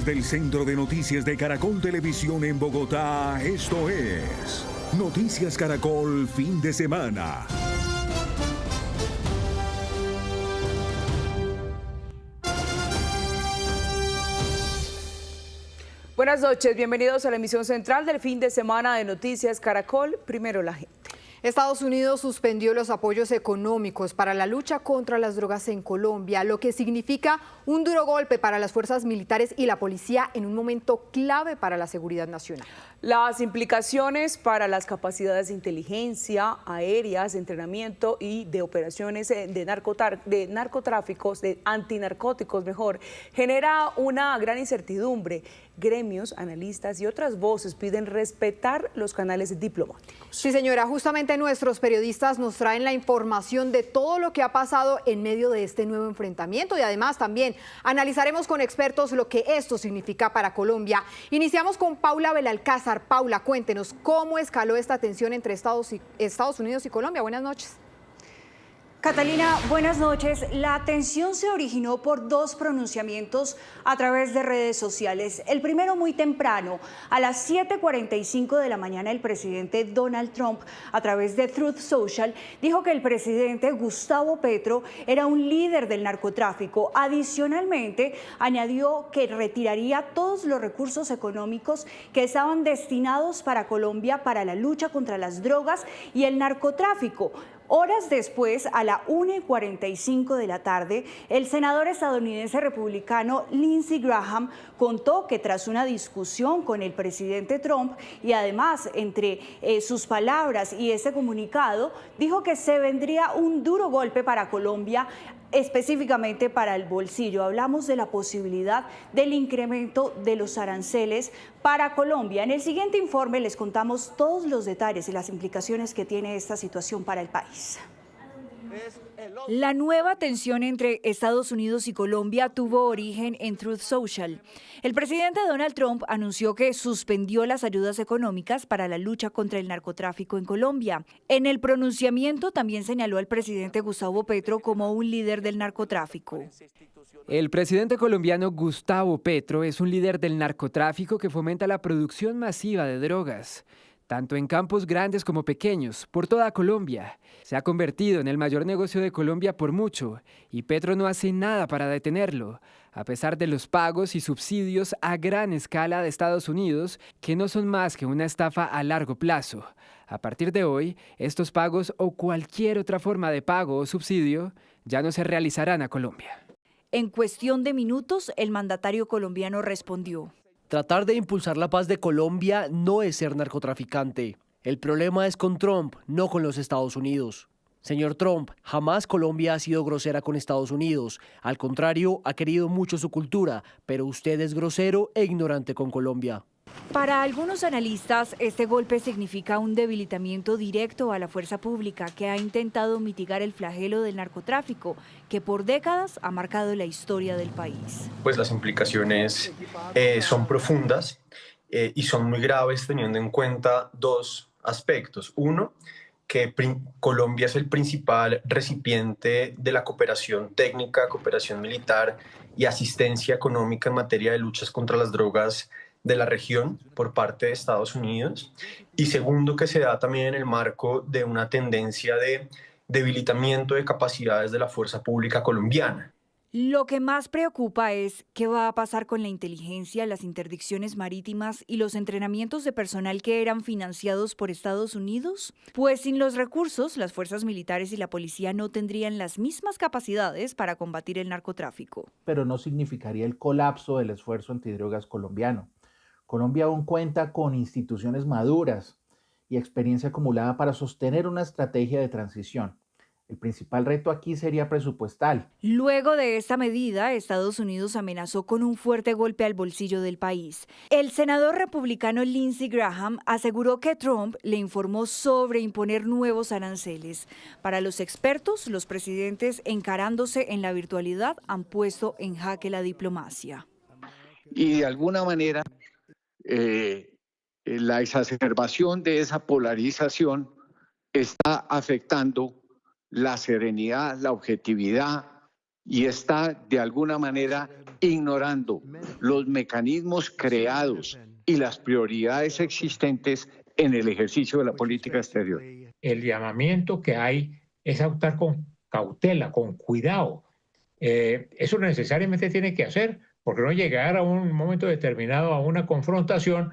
Desde el Centro de Noticias de Caracol Televisión en Bogotá, esto es Noticias Caracol Fin de Semana. Buenas noches, bienvenidos a la emisión central del fin de semana de Noticias Caracol. Primero la gente. Estados Unidos suspendió los apoyos económicos para la lucha contra las drogas en Colombia, lo que significa un duro golpe para las fuerzas militares y la policía en un momento clave para la seguridad nacional. Las implicaciones para las capacidades de inteligencia, aéreas, entrenamiento y de operaciones de narcotráficos, de antinarcóticos mejor, genera una gran incertidumbre. Gremios, analistas y otras voces piden respetar los canales diplomáticos. Sí, señora, justamente nuestros periodistas nos traen la información de todo lo que ha pasado en medio de este nuevo enfrentamiento y además también analizaremos con expertos lo que esto significa para Colombia. Iniciamos con Paula Belalcázar. Paula, cuéntenos cómo escaló esta tensión entre Estados Unidos y Colombia. Buenas noches. Catalina, buenas noches. La tensión se originó por dos pronunciamientos a través de redes sociales. El primero muy temprano, a las 7:45 de la mañana, el presidente Donald Trump, a través de Truth Social, dijo que el presidente Gustavo Petro era un líder del narcotráfico. Adicionalmente, añadió que retiraría todos los recursos económicos que estaban destinados para Colombia para la lucha contra las drogas y el narcotráfico. Horas después, a la 1:45 de la tarde, el senador estadounidense republicano Lindsey Graham contó que tras una discusión con el presidente Trump y además entre sus palabras y ese comunicado, dijo que se vendría un duro golpe para Colombia, específicamente para el bolsillo. Hablamos de la posibilidad del incremento de los aranceles para Colombia. En el siguiente informe les contamos todos los detalles y las implicaciones que tiene esta situación para el país. La nueva tensión entre Estados Unidos y Colombia tuvo origen en Truth Social. El presidente Donald Trump anunció que suspendió las ayudas económicas para la lucha contra el narcotráfico en Colombia. En el pronunciamiento también señaló al presidente Gustavo Petro como un líder del narcotráfico. El presidente colombiano Gustavo Petro es un líder del narcotráfico que fomenta la producción masiva de drogas, tanto en campos grandes como pequeños, por toda Colombia. Se ha convertido en el mayor negocio de Colombia por mucho, y Petro no hace nada para detenerlo, a pesar de los pagos y subsidios a gran escala de Estados Unidos, que no son más que una estafa a largo plazo. A partir de hoy, estos pagos o cualquier otra forma de pago o subsidio ya no se realizarán a Colombia. En cuestión de minutos, el mandatario colombiano respondió: tratar de impulsar la paz de Colombia no es ser narcotraficante. El problema es con Trump, no con los Estados Unidos. Señor Trump, jamás Colombia ha sido grosera con Estados Unidos. Al contrario, ha querido mucho su cultura, pero usted es grosero e ignorante con Colombia. Para algunos analistas, este golpe significa un debilitamiento directo a la fuerza pública que ha intentado mitigar el flagelo del narcotráfico, que por décadas ha marcado la historia del país. Pues las implicaciones son profundas y son muy graves teniendo en cuenta dos aspectos. Uno, que Colombia es el principal recipiente de la cooperación técnica, cooperación militar y asistencia económica en materia de luchas contra las drogas de la región por parte de Estados Unidos. Y segundo, que se da también en el marco de una tendencia de debilitamiento de capacidades de la fuerza pública colombiana. Lo que más preocupa es qué va a pasar con la inteligencia, las interdicciones marítimas y los entrenamientos de personal que eran financiados por Estados Unidos. Pues sin los recursos, las fuerzas militares y la policía no tendrían las mismas capacidades para combatir el narcotráfico. Pero no significaría el colapso del esfuerzo antidrogas colombiano. Colombia aún cuenta con instituciones maduras y experiencia acumulada para sostener una estrategia de transición. El principal reto aquí sería presupuestal. Luego de esta medida, Estados Unidos amenazó con un fuerte golpe al bolsillo del país. El senador republicano Lindsey Graham aseguró que Trump le informó sobre imponer nuevos aranceles. Para los expertos, los presidentes encarándose en la virtualidad han puesto en jaque la diplomacia. Y de alguna manera, la exacerbación de esa polarización está afectando la serenidad, la objetividad y está de alguna manera ignorando los mecanismos creados y las prioridades existentes en el ejercicio de la política exterior. El llamamiento que hay es actuar con cautela, con cuidado. Eso necesariamente tiene que hacer, porque no llegar a un momento determinado a una confrontación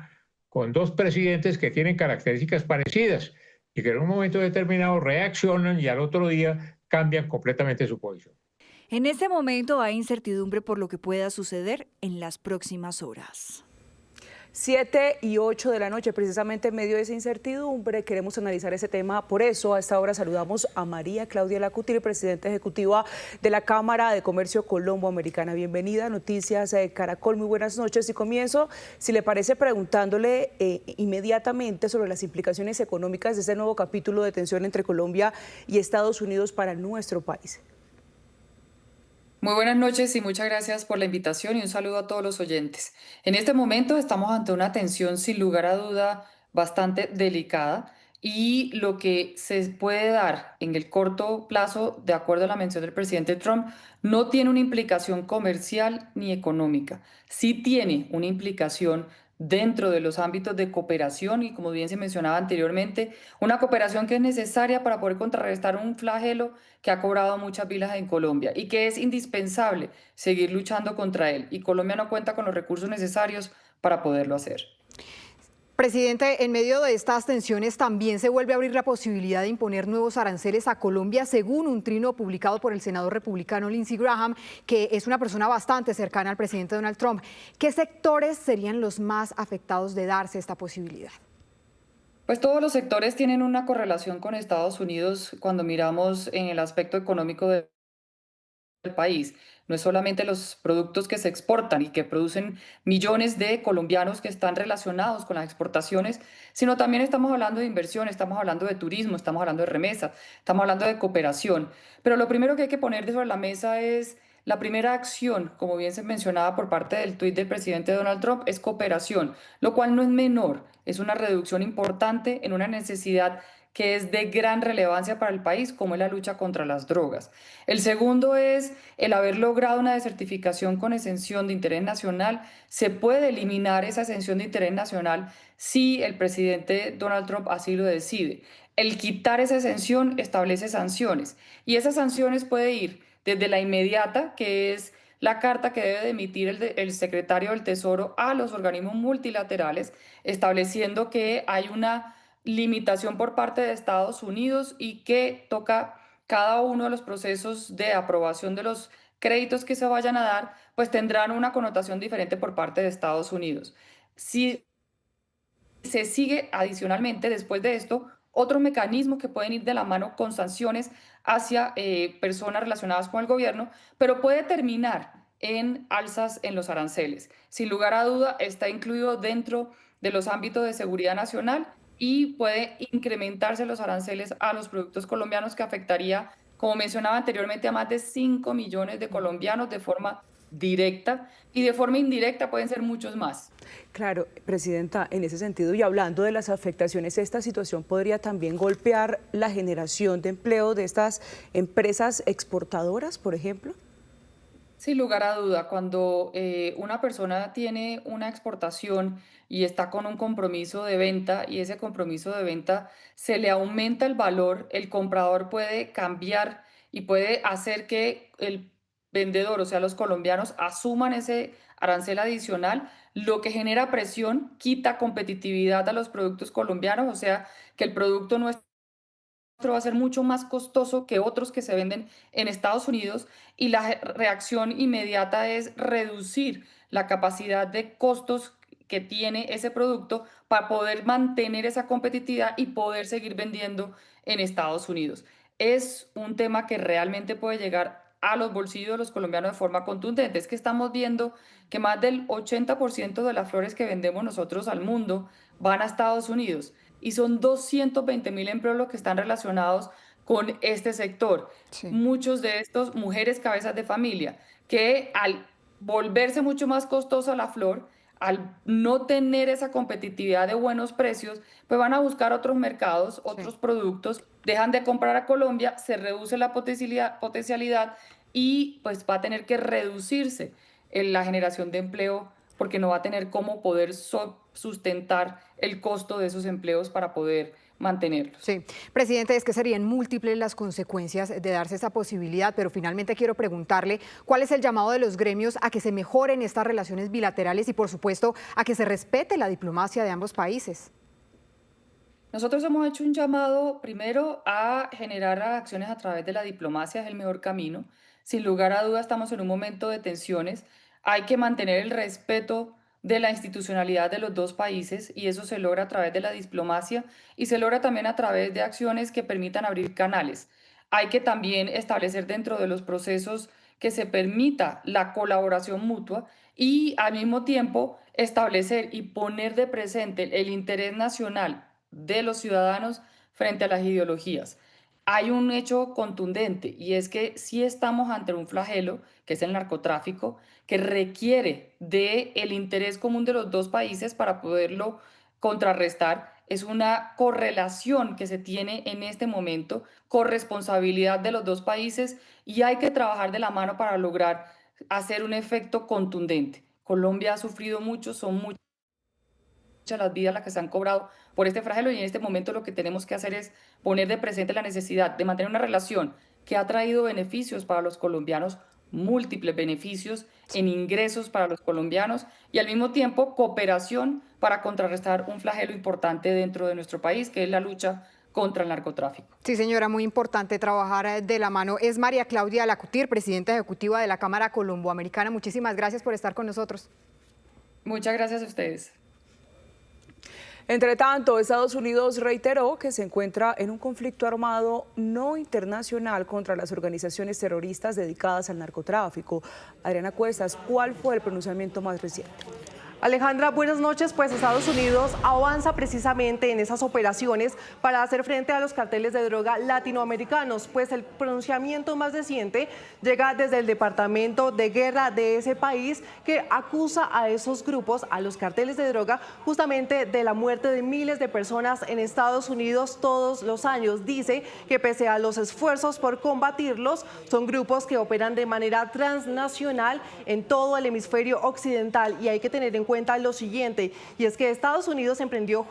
con dos presidentes que tienen características parecidas y que en un momento determinado reaccionan y al otro día cambian completamente su posición. En este momento hay incertidumbre por lo que pueda suceder en las próximas horas. 7 y 8 de la noche, precisamente en medio de esa incertidumbre, queremos analizar ese tema. Por eso, a esta hora saludamos a María Claudia Lacutiri, presidenta ejecutiva de la Cámara de Comercio Colombo-Americana. Bienvenida a Noticias Caracol, muy buenas noches. Y comienzo, si le parece, preguntándole inmediatamente sobre las implicaciones económicas de este nuevo capítulo de tensión entre Colombia y Estados Unidos para nuestro país. Muy buenas noches y muchas gracias por la invitación y un saludo a todos los oyentes. En este momento estamos ante una tensión sin lugar a duda bastante delicada y lo que se puede dar en el corto plazo, de acuerdo a la mención del presidente Trump, no tiene una implicación comercial ni económica. Sí tiene una implicación dentro de los ámbitos de cooperación y, como bien se mencionaba anteriormente, una cooperación que es necesaria para poder contrarrestar un flagelo que ha cobrado muchas vidas en Colombia y que es indispensable seguir luchando contra él. Y Colombia no cuenta con los recursos necesarios para poderlo hacer. Presidente, en medio de estas tensiones también se vuelve a abrir la posibilidad de imponer nuevos aranceles a Colombia, según un trino publicado por el senador republicano Lindsey Graham, que es una persona bastante cercana al presidente Donald Trump. ¿Qué sectores serían los más afectados de darse esta posibilidad? Pues todos los sectores tienen una correlación con Estados Unidos cuando miramos en el aspecto económico del país. No es solamente los productos que se exportan y que producen millones de colombianos que están relacionados con las exportaciones, sino también estamos hablando de inversión, estamos hablando de turismo, estamos hablando de remesas, estamos hablando de cooperación. Pero lo primero que hay que poner sobre la mesa es la primera acción, como bien se mencionaba por parte del tuit del presidente Donald Trump, es cooperación, lo cual no es menor, es una reducción importante en una necesidad que es de gran relevancia para el país, como es la lucha contra las drogas. El segundo es el haber logrado una desertificación con exención de interés nacional. Se puede eliminar esa exención de interés nacional si el presidente Donald Trump así lo decide. El quitar esa exención establece sanciones y esas sanciones puede ir desde la inmediata, que es la carta que debe de emitir el secretario del Tesoro a los organismos multilaterales, estableciendo que hay una limitación por parte de Estados Unidos y que toca cada uno de los procesos de aprobación de los créditos que se vayan a dar, pues tendrán una connotación diferente por parte de Estados Unidos. Si se sigue adicionalmente después de esto, otros mecanismos que pueden ir de la mano con sanciones hacia personas relacionadas con el gobierno, pero puede terminar en alzas en los aranceles. Sin lugar a duda, está incluido dentro de los ámbitos de seguridad nacional y puede incrementarse los aranceles a los productos colombianos, que afectaría, como mencionaba anteriormente, a más de 5 millones de colombianos de forma directa, y de forma indirecta pueden ser muchos más. Claro, presidenta, en ese sentido, y hablando de las afectaciones, esta situación podría también golpear la generación de empleo de estas empresas exportadoras, por ejemplo. Sin lugar a duda, cuando una persona tiene una exportación y está con un compromiso de venta y ese compromiso de venta se le aumenta el valor, el comprador puede cambiar y puede hacer que el vendedor, o sea, los colombianos, asuman ese arancel adicional, lo que genera presión, quita competitividad a los productos colombianos, o sea, que el producto nuestro va a ser mucho más costoso que otros que se venden en Estados Unidos, y la reacción inmediata es reducir la capacidad de costos que tiene ese producto para poder mantener esa competitividad y poder seguir vendiendo en Estados Unidos. Es un tema que realmente puede llegar a los bolsillos de los colombianos de forma contundente. Es que estamos viendo que más del 80% de las flores que vendemos nosotros al mundo van a Estados Unidos, y son 220.000 empleos los que están relacionados con este sector. Sí. Muchos de estos mujeres cabezas de familia, que al volverse mucho más costosa la flor, al no tener esa competitividad de buenos precios, pues van a buscar otros mercados, otros productos, dejan de comprar a Colombia, se reduce la potencialidad y pues va a tener que reducirse la generación de empleo porque no va a tener cómo poder sustentar el costo de esos empleos para poder mantenerlos. Sí, presidente, es que serían múltiples las consecuencias de darse esa posibilidad, pero finalmente quiero preguntarle cuál es el llamado de los gremios a que se mejoren estas relaciones bilaterales y, por supuesto, a que se respete la diplomacia de ambos países. Nosotros hemos hecho un llamado primero a generar acciones a través de la diplomacia, es el mejor camino. Sin lugar a dudas estamos en un momento de tensiones. Hay que mantener el respeto de la institucionalidad de los dos países y eso se logra a través de la diplomacia y se logra también a través de acciones que permitan abrir canales. Hay que también establecer dentro de los procesos que se permita la colaboración mutua y al mismo tiempo establecer y poner de presente el interés nacional de los ciudadanos frente a las ideologías. Hay un hecho contundente y es que sí estamos ante un flagelo, que es el narcotráfico, que requiere del interés común de los dos países para poderlo contrarrestar. Es una correlación que se tiene en este momento, corresponsabilidad de los dos países y hay que trabajar de la mano para lograr hacer un efecto contundente. Colombia ha sufrido mucho, son muchas las vidas las que se han cobrado por este flagelo y en este momento lo que tenemos que hacer es poner de presente la necesidad de mantener una relación que ha traído beneficios para los colombianos, múltiples beneficios en ingresos para los colombianos y al mismo tiempo cooperación para contrarrestar un flagelo importante dentro de nuestro país, que es la lucha contra el narcotráfico. Sí, señora, muy importante trabajar de la mano. Es María Claudia Lacutir, presidenta ejecutiva de la Cámara Colomboamericana. Muchísimas gracias por estar con nosotros. Muchas gracias a ustedes. Entre tanto, Estados Unidos reiteró que se encuentra en un conflicto armado no internacional contra las organizaciones terroristas dedicadas al narcotráfico. Adriana Cuestas, ¿cuál fue el pronunciamiento más reciente? Alejandra, buenas noches. Pues Estados Unidos avanza precisamente en esas operaciones para hacer frente a los carteles de droga latinoamericanos. Pues el pronunciamiento más reciente llega desde el Departamento de Guerra de ese país, que acusa a esos grupos, a los carteles de droga, justamente de la muerte de miles de personas en Estados Unidos todos los años. Dice que pese a los esfuerzos por combatirlos, son grupos que operan de manera transnacional en todo el hemisferio occidental y hay que tener en cuenta lo siguiente, y es que Estados Unidos emprendió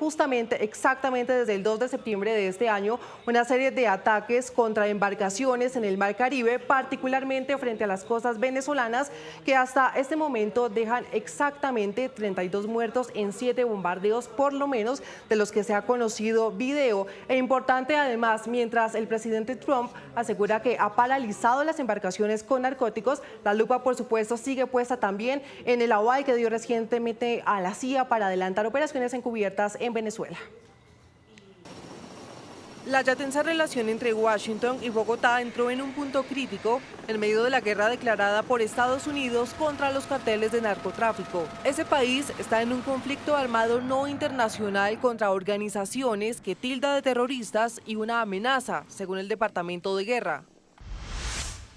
exactamente desde el 2 de septiembre de este año una serie de ataques contra embarcaciones en el Mar Caribe, particularmente frente a las costas venezolanas, que hasta este momento dejan exactamente 32 muertos en 7 bombardeos, por lo menos de los que se ha conocido video. E importante además, mientras el presidente Trump asegura que ha paralizado las embarcaciones con narcóticos, la lupa por supuesto sigue puesta también en el aval que dio recientemente a la CIA para adelantar operaciones encubiertas en Venezuela. La ya tensa relación entre Washington y Bogotá entró en un punto crítico en medio de la guerra declarada por Estados Unidos contra los carteles de narcotráfico. Ese país está en un conflicto armado no internacional contra organizaciones que tilda de terroristas y una amenaza, según el Departamento de Guerra.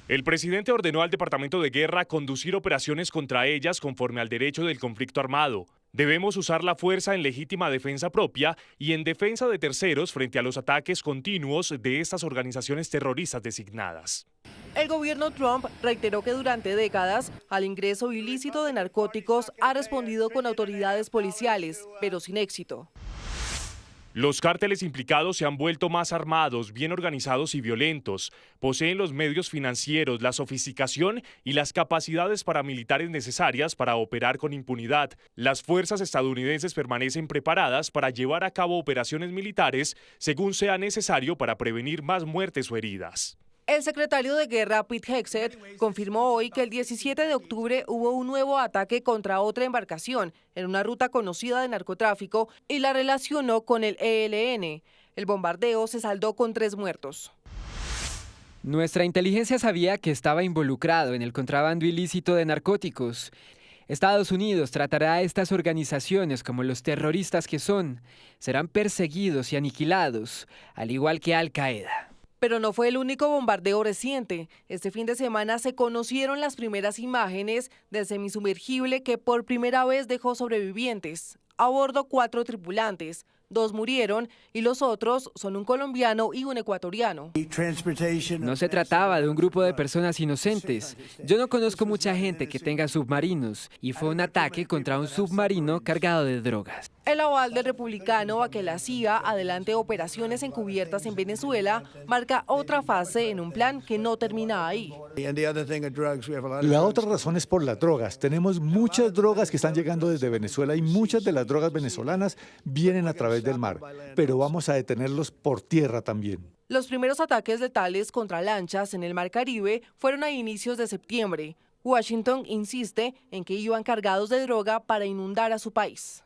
El presidente ordenó al Departamento de Guerra conducir operaciones contra ellas conforme al derecho del conflicto armado. Debemos usar la fuerza en legítima defensa propia y en defensa de terceros frente a los ataques continuos de estas organizaciones terroristas designadas. El gobierno Trump reiteró que durante décadas al ingreso ilícito de narcóticos ha respondido con autoridades policiales, pero sin éxito. Los cárteles implicados se han vuelto más armados, bien organizados y violentos. Poseen los medios financieros, la sofisticación y las capacidades paramilitares necesarias para operar con impunidad. Las fuerzas estadounidenses permanecen preparadas para llevar a cabo operaciones militares según sea necesario para prevenir más muertes o heridas. El secretario de Guerra, Pete Hegseth, confirmó hoy que el 17 de octubre hubo un nuevo ataque contra otra embarcación en una ruta conocida de narcotráfico y la relacionó con el ELN. El bombardeo se saldó con 3 muertos. Nuestra inteligencia sabía que estaba involucrado en el contrabando ilícito de narcóticos. Estados Unidos tratará a estas organizaciones como los terroristas que son. Serán perseguidos y aniquilados, al igual que Al Qaeda. Pero no fue el único bombardeo reciente. Este fin de semana se conocieron las primeras imágenes del semisumergible que por primera vez dejó sobrevivientes. A bordo 4 tripulantes, 2 murieron y los otros son un colombiano y un ecuatoriano. No se trataba de un grupo de personas inocentes. Yo no conozco mucha gente que tenga submarinos y fue un ataque contra un submarino cargado de drogas. El aval del republicano a que la CIA adelante operaciones encubiertas en Venezuela marca otra fase en un plan que no termina ahí. La otra razón es por las drogas. Tenemos muchas drogas que están llegando desde Venezuela y muchas de las drogas venezolanas vienen a través del mar, pero vamos a detenerlos por tierra también. Los primeros ataques letales contra lanchas en el Mar Caribe fueron a inicios de septiembre. Washington insiste en que iban cargados de droga para inundar a su país.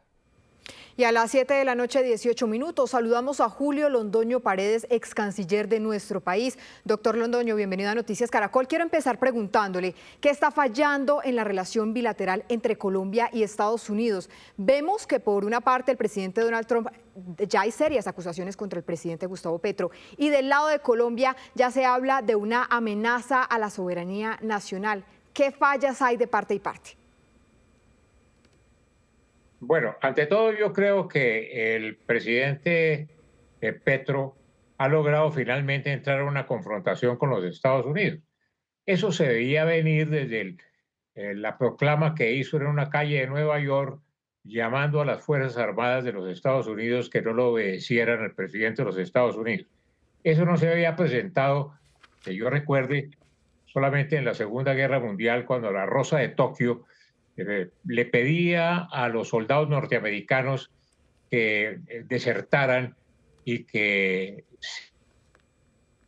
Y a las 7 de la noche, 18 minutos, saludamos a Julio Londoño Paredes, ex canciller de nuestro país. Doctor Londoño, bienvenido a Noticias Caracol. Quiero empezar preguntándole, ¿qué está fallando en la relación bilateral entre Colombia y Estados Unidos? Vemos que por una parte el presidente Donald Trump, ya hay serias acusaciones contra el presidente Gustavo Petro, y del lado de Colombia ya se habla de una amenaza a la soberanía nacional. ¿Qué fallas hay de parte y parte? Bueno, ante todo yo creo que el presidente Petro ha logrado finalmente entrar a una confrontación con los Estados Unidos. Eso se veía venir desde la proclama que hizo en una calle de Nueva York llamando a las Fuerzas Armadas de los Estados Unidos que no lo obedecieran al presidente de los Estados Unidos. Eso no se había presentado, que yo recuerde, solamente en la Segunda Guerra Mundial, cuando la Rosa de Tokio le pedía a los soldados norteamericanos que desertaran y que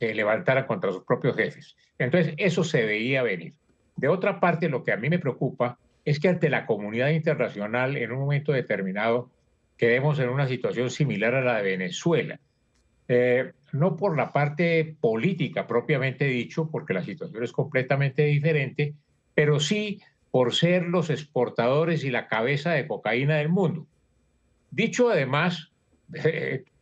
se levantaran contra sus propios jefes. Entonces, eso se veía venir. De otra parte, lo que a mí me preocupa es que ante la comunidad internacional, en un momento determinado, quedemos en una situación similar a la de Venezuela. No por la parte política propiamente dicho, porque la situación es completamente diferente, pero sí por ser los exportadores y la cabeza de cocaína del mundo. Dicho además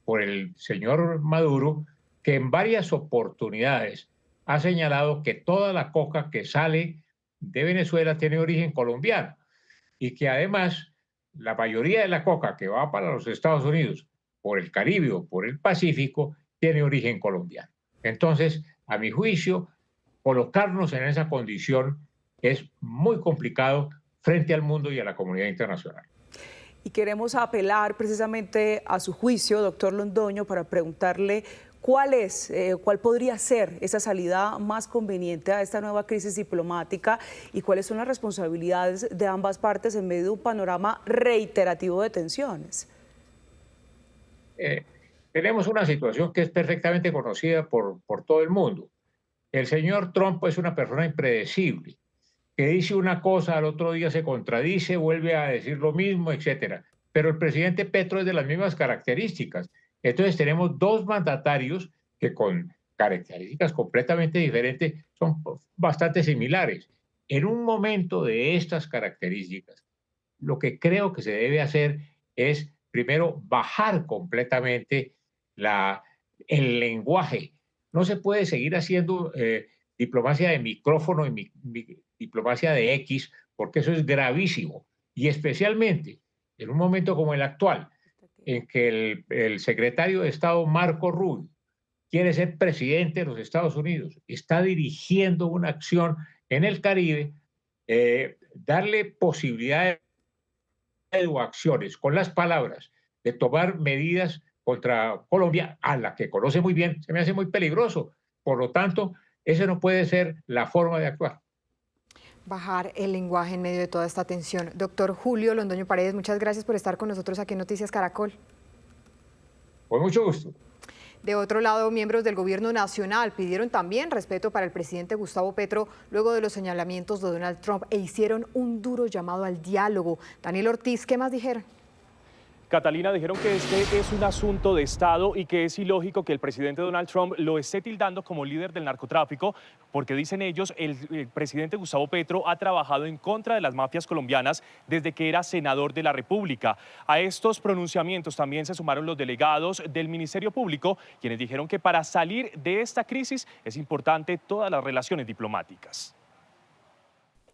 por el señor Maduro, que en varias oportunidades ha señalado que toda la coca que sale de Venezuela tiene origen colombiano y que además la mayoría de la coca que va para los Estados Unidos por el Caribe o por el Pacífico tiene origen colombiano. Entonces, a mi juicio, colocarnos en esa condición es muy complicado frente al mundo y a la comunidad internacional. Y queremos apelar precisamente a su juicio, doctor Londoño, para preguntarle cuál podría ser esa salida más conveniente a esta nueva crisis diplomática y cuáles son las responsabilidades de ambas partes en medio de un panorama reiterativo de tensiones. Tenemos una situación que es perfectamente conocida por todo el mundo. El señor Trump es una persona impredecible, que dice una cosa, al otro día se contradice, vuelve a decir lo mismo, etcétera. Pero el presidente Petro es de las mismas características. Entonces tenemos dos mandatarios que con características completamente diferentes son bastante similares. En un momento de estas características, lo que creo que se debe hacer es, primero, bajar completamente el lenguaje. No se puede seguir haciendo diplomacia de micrófono y diplomacia de X, porque eso es gravísimo. Y especialmente en un momento como el actual, en que el secretario de Estado Marco Rubio quiere ser presidente de los Estados Unidos, está dirigiendo una acción en el Caribe, darle posibilidades o acciones con las palabras de tomar medidas contra Colombia, a la que conoce muy bien, se me hace muy peligroso. Por lo tanto, esa no puede ser la forma de actuar. Bajar el lenguaje en medio de toda esta tensión. Doctor Julio Londoño Paredes, muchas gracias por estar con nosotros aquí en Noticias Caracol. Con mucho gusto. De otro lado, miembros del gobierno nacional pidieron también respeto para el presidente Gustavo Petro luego de los señalamientos de Donald Trump e hicieron un duro llamado al diálogo. Daniel Ortiz, ¿qué más dijeron? Catalina, dijeron que este es un asunto de Estado y que es ilógico que el presidente Donald Trump lo esté tildando como líder del narcotráfico, porque dicen ellos, el presidente Gustavo Petro ha trabajado en contra de las mafias colombianas desde que era senador de la República. A estos pronunciamientos también se sumaron los delegados del Ministerio Público, quienes dijeron que para salir de esta crisis es importante todas las relaciones diplomáticas.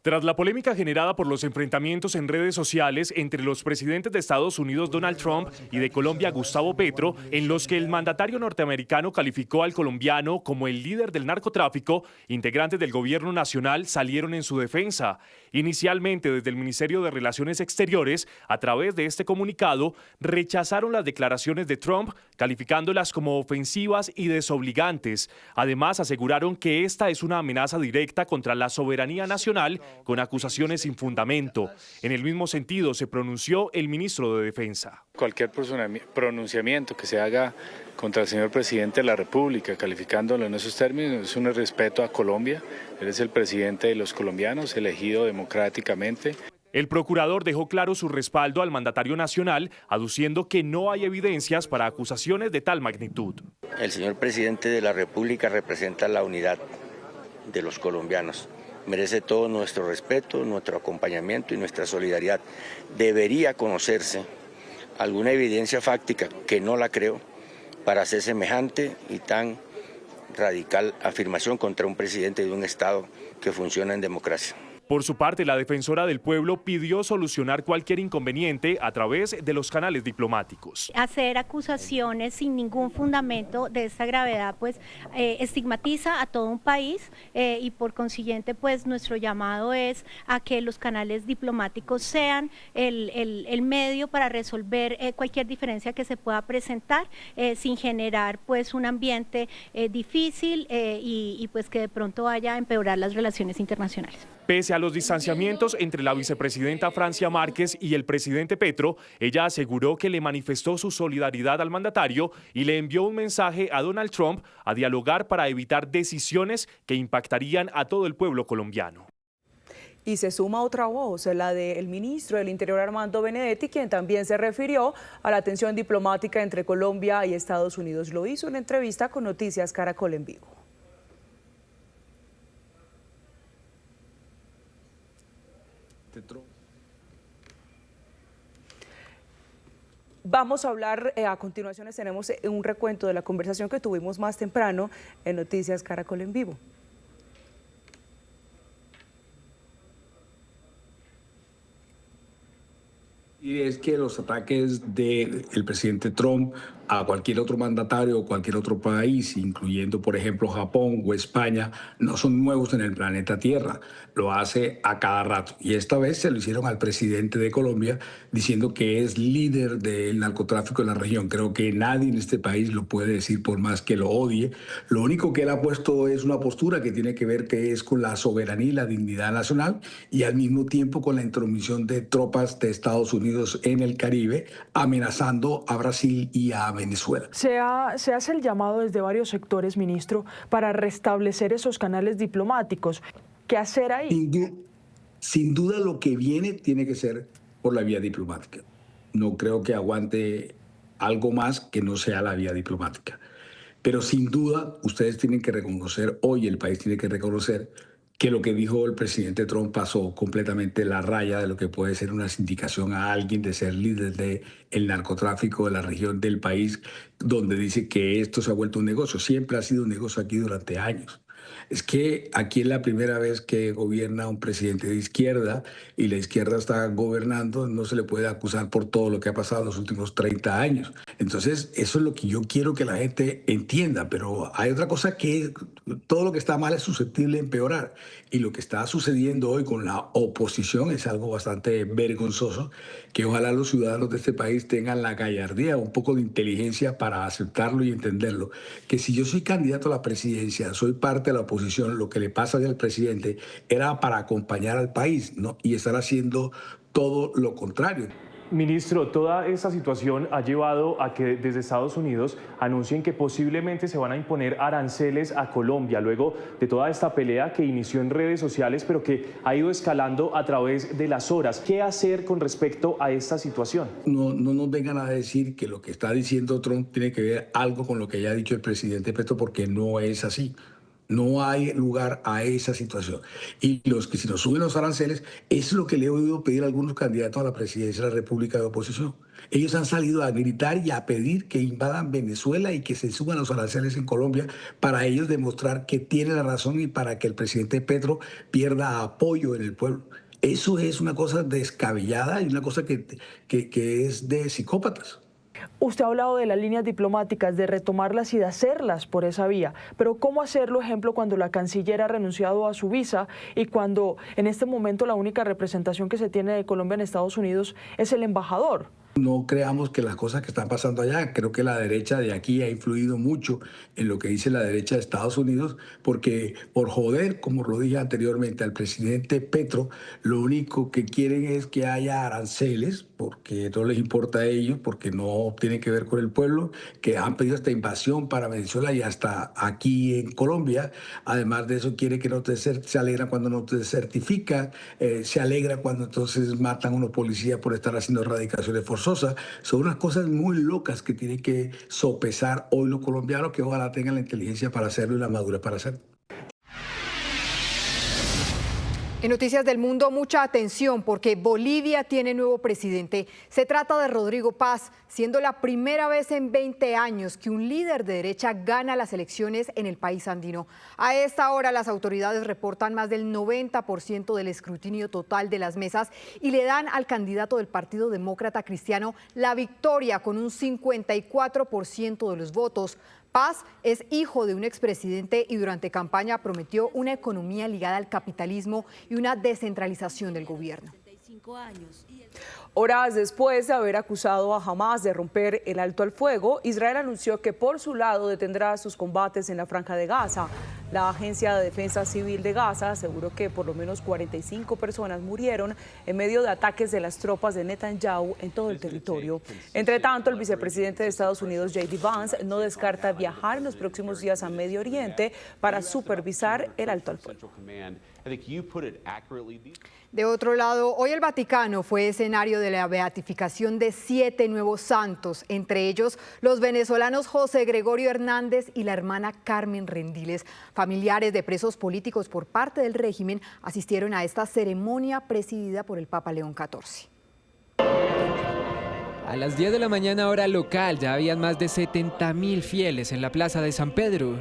Tras la polémica generada por los enfrentamientos en redes sociales entre los presidentes de Estados Unidos Donald Trump y de Colombia Gustavo Petro, en los que el mandatario norteamericano calificó al colombiano como el líder del narcotráfico, integrantes del gobierno nacional salieron en su defensa. Inicialmente, desde el Ministerio de Relaciones Exteriores, a través de este comunicado, rechazaron las declaraciones de Trump, calificándolas como ofensivas y desobligantes. Además, aseguraron que esta es una amenaza directa contra la soberanía nacional, con acusaciones sin fundamento. En el mismo sentido se pronunció el ministro de Defensa. Cualquier pronunciamiento que se haga contra el señor presidente de la República, calificándolo en esos términos, es un irrespeto a Colombia. Él es el presidente de los colombianos, elegido democráticamente. El procurador dejó claro su respaldo al mandatario nacional, aduciendo que no hay evidencias para acusaciones de tal magnitud. El señor presidente de la República representa la unidad de los colombianos. Merece todo nuestro respeto, nuestro acompañamiento y nuestra solidaridad. Debería conocerse alguna evidencia fáctica, que no la creo, para hacer semejante y tan radical afirmación contra un presidente de un Estado que funciona en democracia. Por su parte, la defensora del pueblo pidió solucionar cualquier inconveniente a través de los canales diplomáticos. Hacer acusaciones sin ningún fundamento de esta gravedad pues estigmatiza a todo un país y por consiguiente pues nuestro llamado es a que los canales diplomáticos sean el medio para resolver cualquier diferencia que se pueda presentar sin generar pues un ambiente difícil y pues que de pronto vaya a empeorar las relaciones internacionales. Pese a los distanciamientos entre la vicepresidenta Francia Márquez y el presidente Petro, ella aseguró que le manifestó su solidaridad al mandatario y le envió un mensaje a Donald Trump a dialogar para evitar decisiones que impactarían a todo el pueblo colombiano. Y se suma otra voz, la del ministro del Interior Armando Benedetti, quien también se refirió a la tensión diplomática entre Colombia y Estados Unidos. Lo hizo en entrevista con Noticias Caracol en Vivo. Vamos a hablar, a continuación tenemos un recuento de la conversación que tuvimos más temprano en Noticias Caracol en Vivo. Y es que los ataques del presidente Trump a cualquier otro mandatario o cualquier otro país, incluyendo por ejemplo Japón o España, no son nuevos en el planeta Tierra, lo hace a cada rato. Y esta vez se lo hicieron al presidente de Colombia diciendo que es líder del narcotráfico en la región. Creo que nadie en este país lo puede decir por más que lo odie. Lo único que él ha puesto es una postura que tiene que ver que es con la soberanía y la dignidad nacional y al mismo tiempo con la intromisión de tropas de Estados Unidos en el Caribe, amenazando a Brasil y a Venezuela. Se hace el llamado desde varios sectores, ministro, para restablecer esos canales diplomáticos. ¿Qué hacer ahí? Sin duda lo que viene tiene que ser por la vía diplomática. No creo que aguante algo más que no sea la vía diplomática. Pero sin duda ustedes tienen que reconocer, hoy el país tiene que reconocer que lo que dijo el presidente Trump pasó completamente la raya de lo que puede ser una sindicación a alguien de ser líder del narcotráfico de la región del país, donde dice que esto se ha vuelto un negocio. Siempre ha sido un negocio aquí durante años. Es que aquí es la primera vez que gobierna un presidente de izquierda y la izquierda está gobernando, no se le puede acusar por todo lo que ha pasado en los últimos 30 años. Entonces, eso es lo que yo quiero que la gente entienda, pero hay otra cosa que todo lo que está mal es susceptible de empeorar y lo que está sucediendo hoy con la oposición es algo bastante vergonzoso, que ojalá los ciudadanos de este país tengan la gallardía, un poco de inteligencia para aceptarlo y entenderlo, que si yo soy candidato a la presidencia, soy parte de la oposición, lo que le pasa al presidente era para acompañar al país, ¿no? Y estar haciendo todo lo contrario. Ministro, toda esta situación ha llevado a que desde Estados Unidos anuncien que posiblemente se van a imponer aranceles a Colombia, luego de toda esta pelea que inició en redes sociales, pero que ha ido escalando a través de las horas. ¿Qué hacer con respecto a esta situación? No nos vengan a decir que lo que está diciendo Trump tiene que ver algo con lo que ya ha dicho el presidente Petro, porque no es así. No hay lugar a esa situación. Y si nos suben los aranceles, es lo que le he oído pedir a algunos candidatos a la presidencia de la República de oposición. Ellos han salido a gritar y a pedir que invadan Venezuela y que se suban los aranceles en Colombia para ellos demostrar que tienen la razón y para que el presidente Petro pierda apoyo en el pueblo. Eso es una cosa descabellada y una cosa que es de psicópatas. Usted ha hablado de las líneas diplomáticas, de retomarlas y de hacerlas por esa vía, pero ¿cómo hacerlo, ejemplo, cuando la canciller ha renunciado a su visa y cuando en este momento la única representación que se tiene de Colombia en Estados Unidos es el embajador? No creamos que las cosas que están pasando allá, creo que la derecha de aquí ha influido mucho en lo que dice la derecha de Estados Unidos, porque por joder, como lo dije anteriormente, al presidente Petro, lo único que quieren es que haya aranceles, porque no les importa a ellos, porque no tiene que ver con el pueblo, que han pedido esta invasión para Venezuela y hasta aquí en Colombia. Además de eso, quiere que no se alegra cuando no te certifican, se alegra cuando entonces matan a unos policías por estar haciendo erradicaciones forzosas. Son unas cosas muy locas que tienen que sopesar hoy los colombianos, que ojalá tengan la inteligencia para hacerlo y la madurez para hacerlo. En Noticias del Mundo, mucha atención porque Bolivia tiene nuevo presidente. Se trata de Rodrigo Paz, siendo la primera vez en 20 años que un líder de derecha gana las elecciones en el país andino. A esta hora las autoridades reportan más del 90% del escrutinio total de las mesas y le dan al candidato del Partido Demócrata Cristiano la victoria con un 54% de los votos. Paz es hijo de un expresidente y durante campaña prometió una economía ligada al capitalismo y una descentralización del gobierno. Horas después de haber acusado a Hamás de romper el alto al fuego, Israel anunció que por su lado detendrá sus combates en la Franja de Gaza. La Agencia de Defensa Civil de Gaza aseguró que por lo menos 45 personas murieron en medio de ataques de las tropas de Netanyahu en todo el territorio. Entre tanto, el vicepresidente de Estados Unidos, J.D. Vance, no descarta viajar en los próximos días a Medio Oriente para supervisar el alto al fuego. De otro lado, hoy el Vaticano fue escenario de la beatificación de 7 nuevos santos, entre ellos los venezolanos José Gregorio Hernández y la hermana Carmen Rendiles. Familiares de presos políticos por parte del régimen asistieron a esta ceremonia presidida por el Papa León XIV. A las 10 de la mañana hora local ya habían más de 70.000 fieles en la Plaza de San Pedro.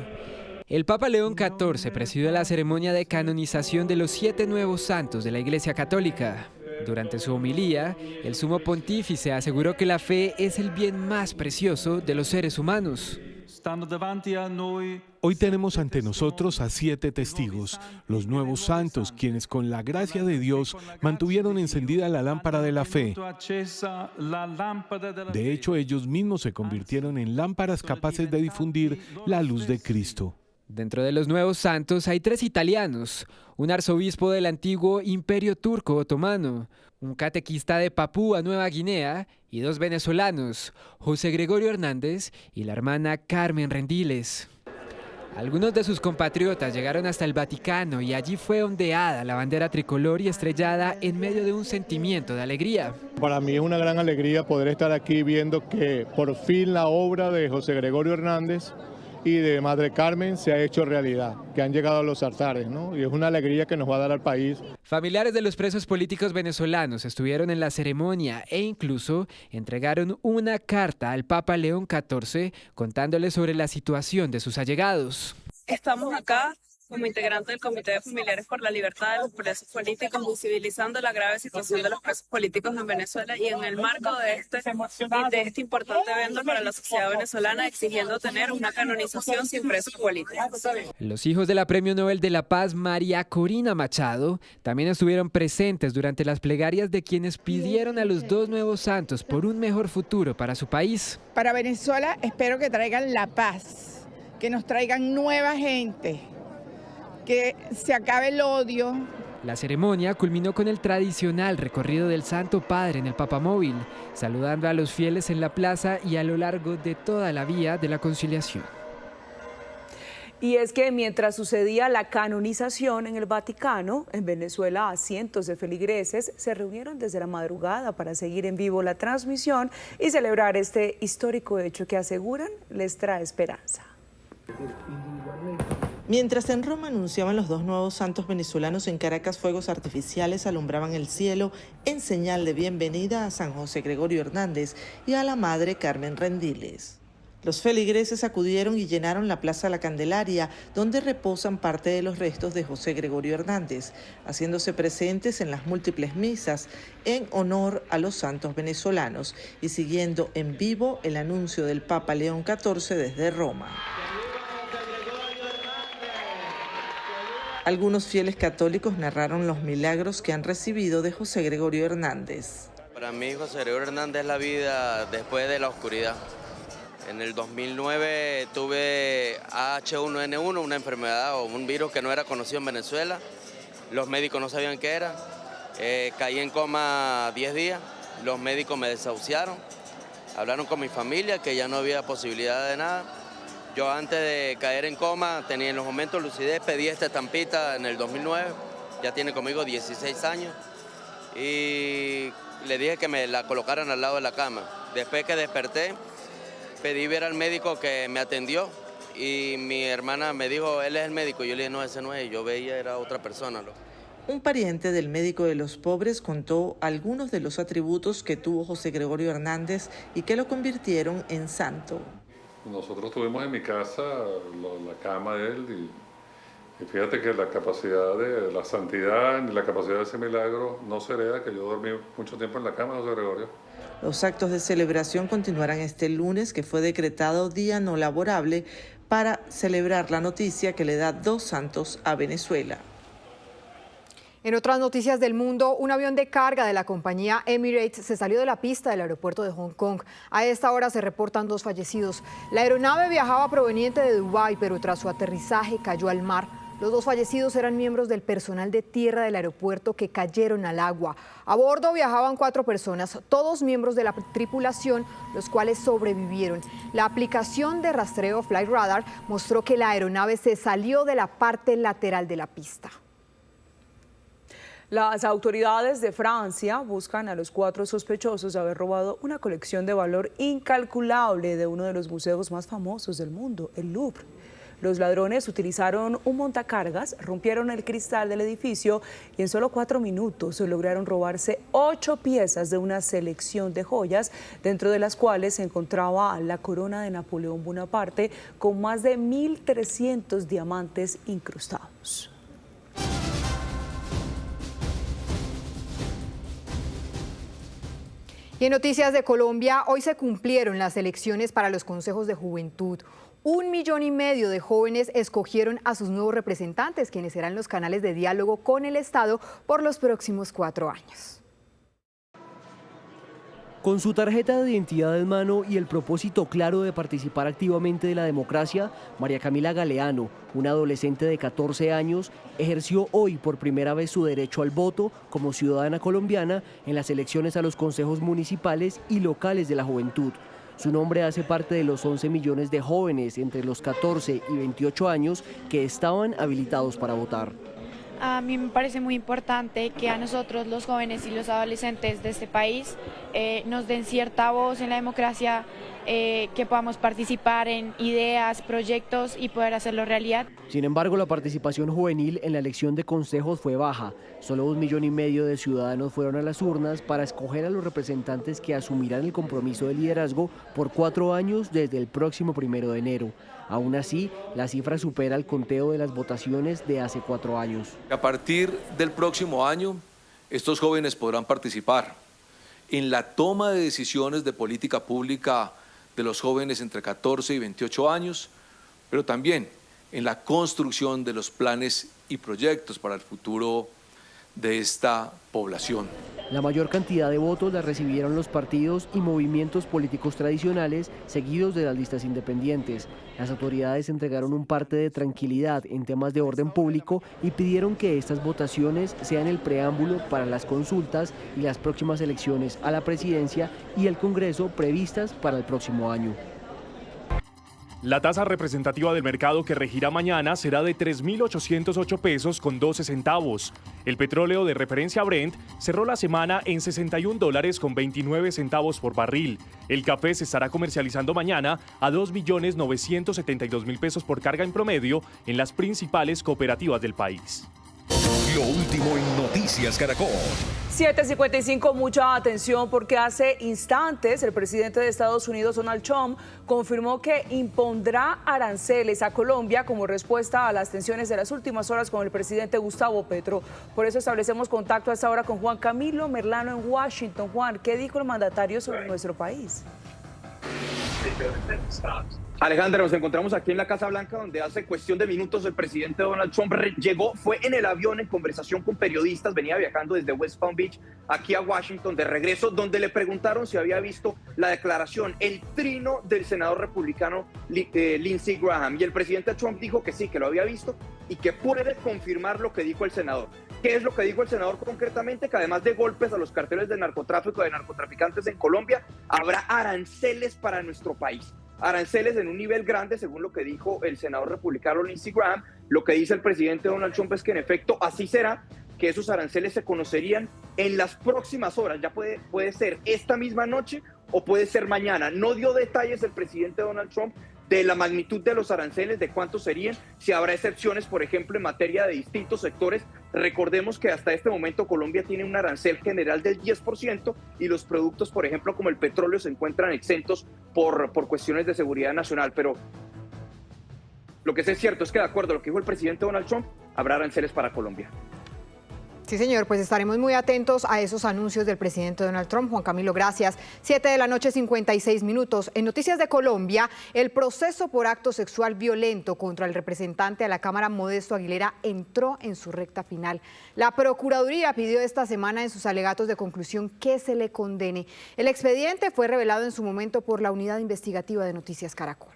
El Papa León XIV presidió la ceremonia de canonización de los 7 nuevos santos de la Iglesia Católica. Durante su homilía, el sumo pontífice aseguró que la fe es el bien más precioso de los seres humanos. Hoy tenemos ante nosotros a 7 testigos, los nuevos santos, quienes con la gracia de Dios mantuvieron encendida la lámpara de la fe. De hecho, ellos mismos se convirtieron en lámparas capaces de difundir la luz de Cristo. Dentro de los nuevos santos hay 3 italianos, un arzobispo del antiguo Imperio Turco Otomano, un catequista de Papúa Nueva Guinea y 2 venezolanos, José Gregorio Hernández y la hermana Carmen Rendiles. Algunos de sus compatriotas llegaron hasta el Vaticano y allí fue ondeada la bandera tricolor y estrellada en medio de un sentimiento de alegría. Para mí es una gran alegría poder estar aquí viendo que por fin la obra de José Gregorio Hernández y de Madre Carmen se ha hecho realidad, que han llegado a los altares, ¿no? Y es una alegría que nos va a dar al país. Familiares de los presos políticos venezolanos estuvieron en la ceremonia e incluso entregaron una carta al Papa León XIV contándole sobre la situación de sus allegados. Estamos acá como integrante del Comité de Familiares por la Libertad de los Presos Políticos, visibilizando la grave situación de los presos políticos en Venezuela y en el marco de este importante evento para la sociedad venezolana, exigiendo tener una canonización sin presos políticos. Los hijos de la Premio Nobel de la Paz, María Corina Machado, también estuvieron presentes durante las plegarias de quienes pidieron a los 2 nuevos santos por un mejor futuro para su país. Para Venezuela espero que traigan la paz, que nos traigan nueva gente, que se acabe el odio. La ceremonia culminó con el tradicional recorrido del Santo Padre en el Papamóvil, saludando a los fieles en la plaza y a lo largo de toda la vía de la conciliación. Y es que mientras sucedía la canonización en el Vaticano, en Venezuela cientos de feligreses se reunieron desde la madrugada para seguir en vivo la transmisión y celebrar este histórico hecho que aseguran les trae esperanza. Mientras en Roma anunciaban los 2 nuevos santos venezolanos, en Caracas fuegos artificiales alumbraban el cielo en señal de bienvenida a San José Gregorio Hernández y a la madre Carmen Rendiles. Los feligreses acudieron y llenaron la Plaza La Candelaria, donde reposan parte de los restos de José Gregorio Hernández, haciéndose presentes en las múltiples misas en honor a los santos venezolanos y siguiendo en vivo el anuncio del Papa León XIV desde Roma. Algunos fieles católicos narraron los milagros que han recibido de José Gregorio Hernández. Para mí, José Gregorio Hernández es la vida después de la oscuridad. En el 2009 tuve H1N1, una enfermedad o un virus que no era conocido en Venezuela. Los médicos no sabían qué era. Caí en coma 10 días. Los médicos me desahuciaron. Hablaron con mi familia que ya no había posibilidad de nada. Yo antes de caer en coma tenía en los momentos lucidez, pedí esta estampita en el 2009. Ya tiene conmigo 16 años. Y le dije que me la colocaran al lado de la cama. Después que desperté, pedí ver al médico que me atendió y mi hermana me dijo, él es el médico. Yo le dije, no, ese no es. Yo veía, era otra persona. Un pariente del médico de los pobres contó algunos de los atributos que tuvo José Gregorio Hernández y que lo convirtieron en santo. Nosotros tuvimos en mi casa la cama de él y fíjate que la capacidad de la santidad ni la capacidad de ese milagro no se hereda, que yo dormí mucho tiempo en la cama de José Gregorio. Los actos de celebración continuarán este lunes, que fue decretado día no laborable para celebrar la noticia que le da 2 santos a Venezuela. En otras noticias del mundo, un avión de carga de la compañía Emirates se salió de la pista del aeropuerto de Hong Kong. A esta hora se reportan 2 fallecidos. La aeronave viajaba proveniente de Dubái, pero tras su aterrizaje cayó al mar. Los 2 fallecidos eran miembros del personal de tierra del aeropuerto que cayeron al agua. A bordo viajaban 4 personas, todos miembros de la tripulación, los cuales sobrevivieron. La aplicación de rastreo Flight Radar mostró que la aeronave se salió de la parte lateral de la pista. Las autoridades de Francia buscan a los 4 sospechosos de haber robado una colección de valor incalculable de uno de los museos más famosos del mundo, el Louvre. Los ladrones utilizaron un montacargas, rompieron el cristal del edificio y en solo 4 minutos lograron robarse 8 piezas de una selección de joyas, dentro de las cuales se encontraba la corona de Napoleón Bonaparte con más de 1.300 diamantes incrustados. Y en noticias de Colombia, hoy se cumplieron las elecciones para los consejos de juventud. 1,5 millones de jóvenes escogieron a sus nuevos representantes, quienes serán los canales de diálogo con el Estado por los próximos 4 años. Con su tarjeta de identidad en mano y el propósito claro de participar activamente de la democracia, María Camila Galeano, una adolescente de 14 años, ejerció hoy por primera vez su derecho al voto como ciudadana colombiana en las elecciones a los consejos municipales y locales de la juventud. Su nombre hace parte de los 11 millones de jóvenes entre los 14 y 28 años que estaban habilitados para votar. A mí me parece muy importante que a nosotros, los jóvenes y los adolescentes de este país, nos den cierta voz en la democracia, que podamos participar en ideas, proyectos y poder hacerlo realidad. Sin embargo, la participación juvenil en la elección de consejos fue baja. Solo 1,5 millones de ciudadanos fueron a las urnas para escoger a los representantes que asumirán el compromiso de liderazgo por 4 años desde el próximo 1 de enero. Aún así, la cifra supera el conteo de las votaciones de hace 4 años. A partir del próximo año, estos jóvenes podrán participar en la toma de decisiones de política pública de los jóvenes entre 14 y 28 años, pero también en la construcción de los planes y proyectos para el futuro de esta población. La mayor cantidad de votos la recibieron los partidos y movimientos políticos tradicionales, seguidos de las listas independientes. Las autoridades entregaron un parte de tranquilidad en temas de orden público y pidieron que estas votaciones sean el preámbulo para las consultas y las próximas elecciones a la presidencia y el Congreso previstas para el próximo año. La tasa representativa del mercado que regirá mañana será de 3.808 pesos con 12 centavos. El petróleo de referencia Brent cerró la semana en $61.29 por barril. El café se estará comercializando mañana a 2.972.000 pesos por carga en promedio en las principales cooperativas del país. Lo último en Noticias Caracol. 7:55, mucha atención porque hace instantes el presidente de Estados Unidos, Donald Trump, confirmó que impondrá aranceles a Colombia como respuesta a las tensiones de las últimas horas con el presidente Gustavo Petro. Por eso establecemos contacto a esta hora con Juan Camilo Merlano en Washington. Juan, ¿qué dijo el mandatario sobre nuestro país? Alejandra, nos encontramos aquí en la Casa Blanca, donde hace cuestión de minutos el presidente Donald Trump llegó, fue en el avión en conversación con periodistas, venía viajando desde West Palm Beach aquí a Washington de regreso, donde le preguntaron si había visto la declaración, el trino del senador republicano Lindsey Graham, y el presidente Trump dijo que sí, que lo había visto y que puede confirmar lo que dijo el senador. ¿Qué es lo que dijo el senador concretamente? Que además de golpes a los carteles de narcotráfico, de narcotraficantes en Colombia, habrá aranceles para nuestro país. Aranceles en un nivel grande, según lo que dijo el senador republicano Lindsey Graham. Lo que dice el presidente Donald Trump es que en efecto así será, que esos aranceles se conocerían en las próximas horas. Ya puede ser esta misma noche o puede ser mañana. No dio detalles el presidente Donald Trump de la magnitud de los aranceles, de cuántos serían, si habrá excepciones, por ejemplo, en materia de distintos sectores. Recordemos que hasta este momento Colombia tiene un arancel general del 10% y los productos, por ejemplo, como el petróleo, se encuentran exentos por cuestiones de seguridad nacional. Pero lo que sí es cierto es que, de acuerdo a lo que dijo el presidente Donald Trump, habrá aranceles para Colombia. Sí, señor, pues estaremos muy atentos a esos anuncios del presidente Donald Trump. Juan Camilo, gracias. 7:56 p.m. En Noticias de Colombia, el proceso por acto sexual violento contra el representante a la Cámara, Modesto Aguilera, entró en su recta final. La Procuraduría pidió esta semana en sus alegatos de conclusión que se le condene. El expediente fue revelado en su momento por la Unidad Investigativa de Noticias Caracol.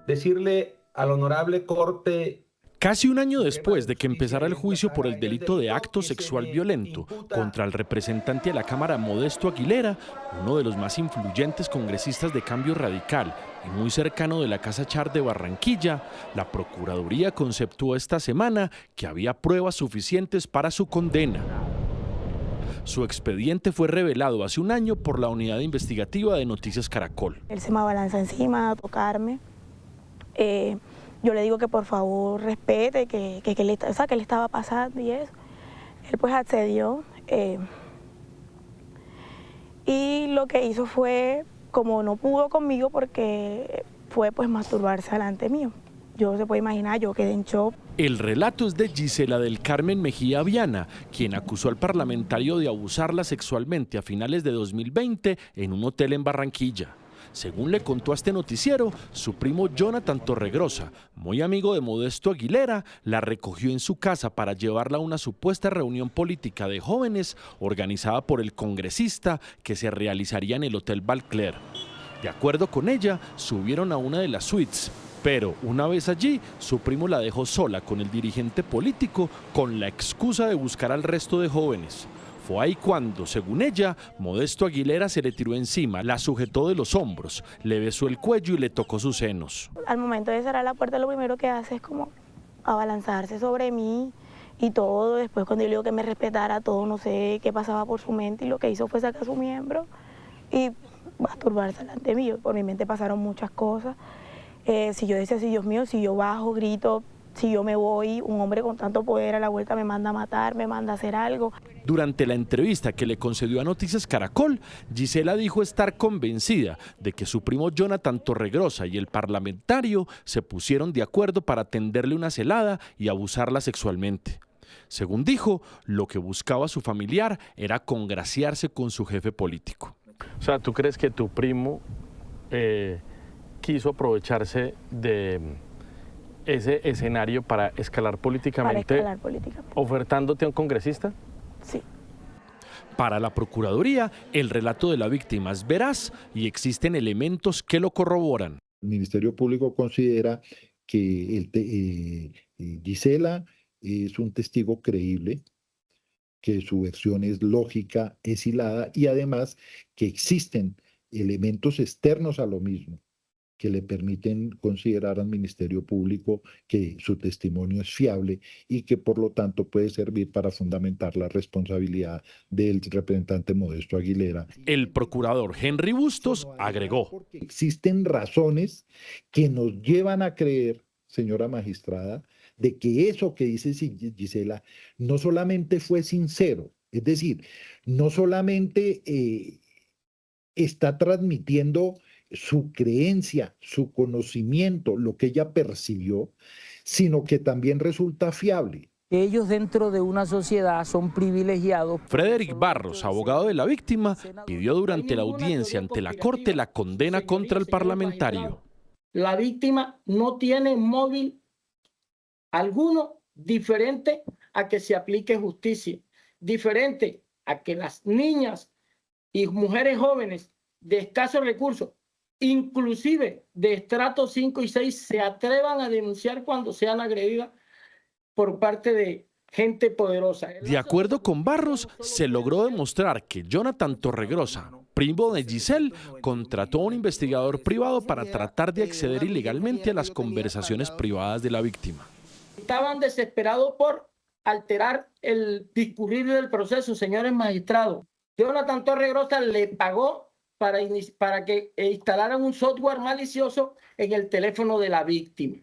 Decirle a la honorable Corte. Casi un año después de que empezara el juicio por el delito de acto sexual violento contra el representante de la Cámara, Modesto Aguilera, uno de los más influyentes congresistas de Cambio Radical y muy cercano de la Casa Char de Barranquilla, la Procuraduría conceptuó esta semana que había pruebas suficientes para su condena. Su expediente fue revelado hace un año por la Unidad Investigativa de Noticias Caracol. Él se me abalanza encima a tocarme. Yo le digo que por favor respete, que le estaba pasando y eso. Él pues accedió y lo que hizo fue, como no pudo conmigo, porque fue pues masturbarse delante mío. Yo se puede imaginar, yo quedé en shock. El relato es de Gisela del Carmen Mejía Viana, quien acusó al parlamentario de abusarla sexualmente a finales de 2020 en un hotel en Barranquilla. Según le contó a este noticiero, su primo Jonathan Torregrosa, muy amigo de Modesto Aguilera, la recogió en su casa para llevarla a una supuesta reunión política de jóvenes organizada por el congresista que se realizaría en el Hotel Valcler. De acuerdo con ella, subieron a una de las suites, pero una vez allí, su primo la dejó sola con el dirigente político con la excusa de buscar al resto de jóvenes. Fue ahí cuando, según ella, Modesto Aguilera se le tiró encima, la sujetó de los hombros, le besó el cuello y le tocó sus senos. Al momento de cerrar la puerta, lo primero que hace es como abalanzarse sobre mí y todo. Después, cuando yo le digo que me respetara todo, no sé qué pasaba por su mente, y lo que hizo fue sacar su miembro y masturbarse delante mío. Por mi mente pasaron muchas cosas. Si yo decía así, Dios mío, si yo bajo, grito, si yo me voy, un hombre con tanto poder a la vuelta me manda a matar, me manda a hacer algo. Durante la entrevista que le concedió a Noticias Caracol, Gisela dijo estar convencida de que su primo Jonathan Torregrosa y el parlamentario se pusieron de acuerdo para tenderle una celada y abusarla sexualmente. Según dijo, lo que buscaba su familiar era congraciarse con su jefe político. O sea, ¿tú crees que tu primo quiso aprovecharse de ese escenario para escalar políticamente, ofertándote a un congresista? Sí. Para la Procuraduría, el relato de la víctima es veraz y existen elementos que lo corroboran. El Ministerio Público considera que Gisela es un testigo creíble, que su versión es lógica, es hilada y además que existen elementos externos a lo mismo, que le permiten considerar al Ministerio Público que su testimonio es fiable y que por lo tanto puede servir para fundamentar la responsabilidad del representante Modesto Aguilera. El procurador Henry Bustos agregó: existen razones que nos llevan a creer, señora magistrada, de que eso que dice Gisela no solamente fue sincero, es decir, no solamente está transmitiendo su creencia, su conocimiento, lo que ella percibió, sino que también resulta fiable. Ellos dentro de una sociedad son privilegiados. Frederick Barros, abogado de la víctima, pidió durante la audiencia ante la Corte la condena contra el parlamentario. La víctima no tiene móvil alguno diferente a que se aplique justicia, diferente a que las niñas y mujeres jóvenes de escasos recursos, inclusive de estratos 5 y 6, se atrevan a denunciar cuando sean agredidas por parte de gente poderosa. De acuerdo con Barros, se logró demostrar que Jonathan Torregrosa, primo de Giselle, contrató a un investigador privado para tratar de acceder ilegalmente a las conversaciones privadas de la víctima. Estaban desesperados por alterar el discurrir del proceso, señores magistrados. Jonathan Torregrosa le pagó para que instalaran un software malicioso en el teléfono de la víctima.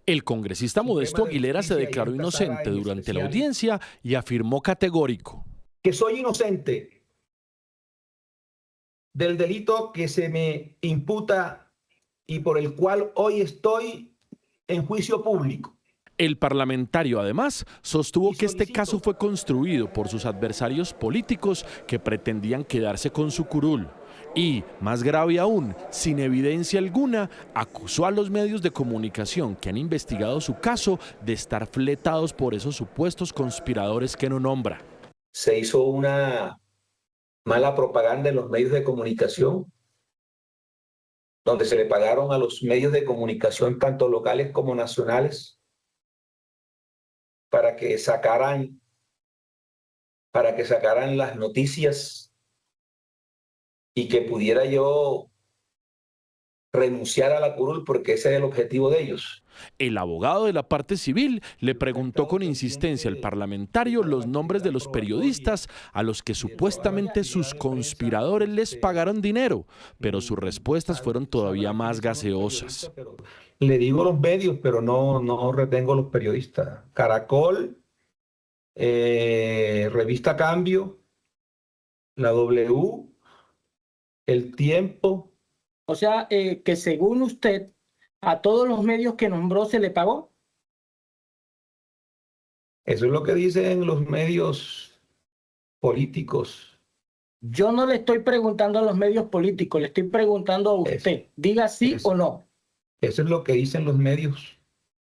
El congresista Modesto Aguilera se declaró inocente durante la audiencia y afirmó categórico: que soy inocente del delito que se me imputa y por el cual hoy estoy en juicio público. El parlamentario además sostuvo que este caso fue construido por sus adversarios políticos que pretendían quedarse con su curul. Y, más grave aún, sin evidencia alguna, acusó a los medios de comunicación que han investigado su caso de estar fletados por esos supuestos conspiradores que no nombra. Se hizo una mala propaganda en los medios de comunicación, donde se le pagaron a los medios de comunicación, tanto locales como nacionales, para que sacaran las noticias y que pudiera yo renunciar a la curul, porque ese es el objetivo de ellos. El abogado de la parte civil le preguntó con insistencia al parlamentario los nombres de los periodistas a los que supuestamente sus conspiradores les pagaron dinero, pero sus respuestas fueron todavía más gaseosas. Le digo los medios, pero no retengo los periodistas. Caracol, Revista Cambio, La W, El Tiempo. O sea, que según usted, a todos los medios que nombró se le pagó. Eso es lo que dicen los medios políticos. Yo no le estoy preguntando a los medios políticos, le estoy preguntando a usted. Diga sí o no. Eso es lo que dicen los medios.